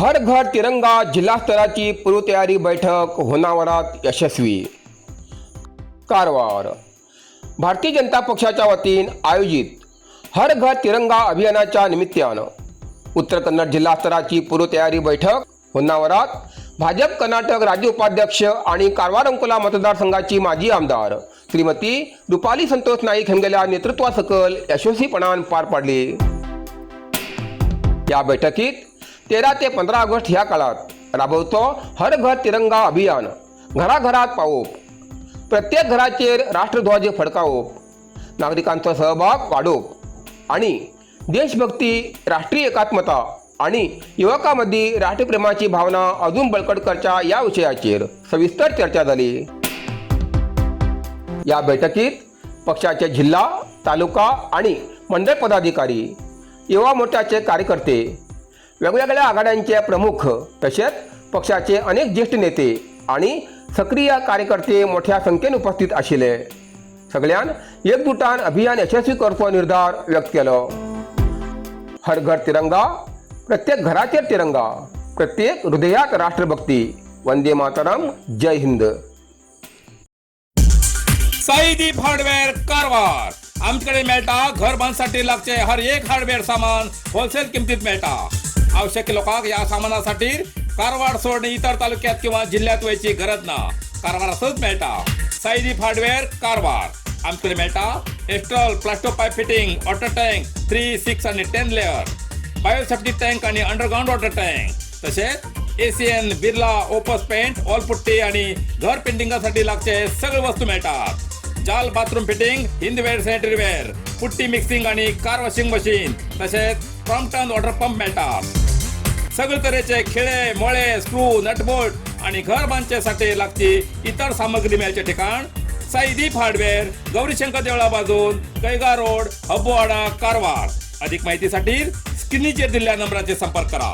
हर घर तिरंगा जिल्हा स्तराची पूर्वतयारी बैठक होणावरात यशस्वी. कारवार. भारतीय जनता पक्षाच्या वतीने आयोजित हर घर तिरंगा अभियानाच्या निमित्तानं उत्तर कन्नड जिल्हा स्तराची पूर्वतयारी बैठक होणावरात भाजप कर्नाटक राज्य उपाध्यक्ष आणि कारवार अंकोला मतदारसंघाची माजी आमदार श्रीमती रुपाली संतोष नाईक हेंगेल्या नेतृत्वासकल यशस्वीपणाने पार पाडली. या बैठकीत 13 ते 15 ऑगस्ट ह्या काळात राबवतो हर घर तिरंगा अभियान, घराघरात पावोप, प्रत्येक घराचेर राष्ट्रध्वज फडकावप, नागरिकांचा सहभाग वाढवप आणि देशभक्ती, राष्ट्रीय एकात्मता आणि युवकांमध्ये राष्ट्रप्रेमाची भावना अजून बळकट करच्या या विषयाचेर सविस्तर चर्चा झाली. या बैठकीत पक्षाचे जिल्हा, तालुका आणि मंडळ पदाधिकारी, युवा मोर्चाचे कार्यकर्ते, वेगवेगळ्या आघाड्यांचे प्रमुख तसेच पक्षाचे अनेक ज्येष्ठ नेते आणि सक्रिय कार्यकर्ते मोठ्या संख्येने उपस्थित आशिल्ले. सगळ्यान एकजुटान अभियान यशस्वी करचो निर्धार व्यक्त केलो. हर घर तिरंगा, प्रत्येक घराचेर तिरंगा, प्रत्येक हृदयात राष्ट्रभक्ती. वंदे मातरम. जय हिंद. साईदीप हार्डवेअर कारवार. आमच्याकडे मेळटा घर बांधसाठी लागचे हर एक हार्डवेअर सामान होलसेल किमतीत मेळटा. आवश्यक लोकांक या सामानासाठी कारवार सोडून इतर तालुक्यात किंवा जिल्ह्यात वयची गरज ना. कारवारातच मेळटा. साईदीप हार्डवेअर कारवार. आमच्याकडे मेळटा Astral, Plasto pipe fitting, water tank 3, 6 आणि 10 लेअर, बायोसेफ्टी टँक आणि अंडरग्राउंड वॉटर टँक, तसेच Asian, Birla, Opus paint, wall putty आणि घर पेंटिंगसाठी लागचे सगळे वस्तू मेळतात. जाल bathroom fitting, Hindware, sanitary ware, putty mixing आणि कार वॉशिंग मशीन, तसेच क्रॉम्प्टन वॉटर पंप मेळतात. सगळे तऱ्हेचे खिळे, मोळे, स्क्रू, नटबोल्ट आणि घर बांधण्यासाठी लागची इतर सामग्री मेळचे ठिकाण साईदीप हार्डवेअर, गौरीशंकर देवळा बाजून, कैगा रोड, हब्बोवाडा, कारवार. अधिक माहितीसाठी स्क्रीनवर दिलेल्या नंबराचे संपर्क करा.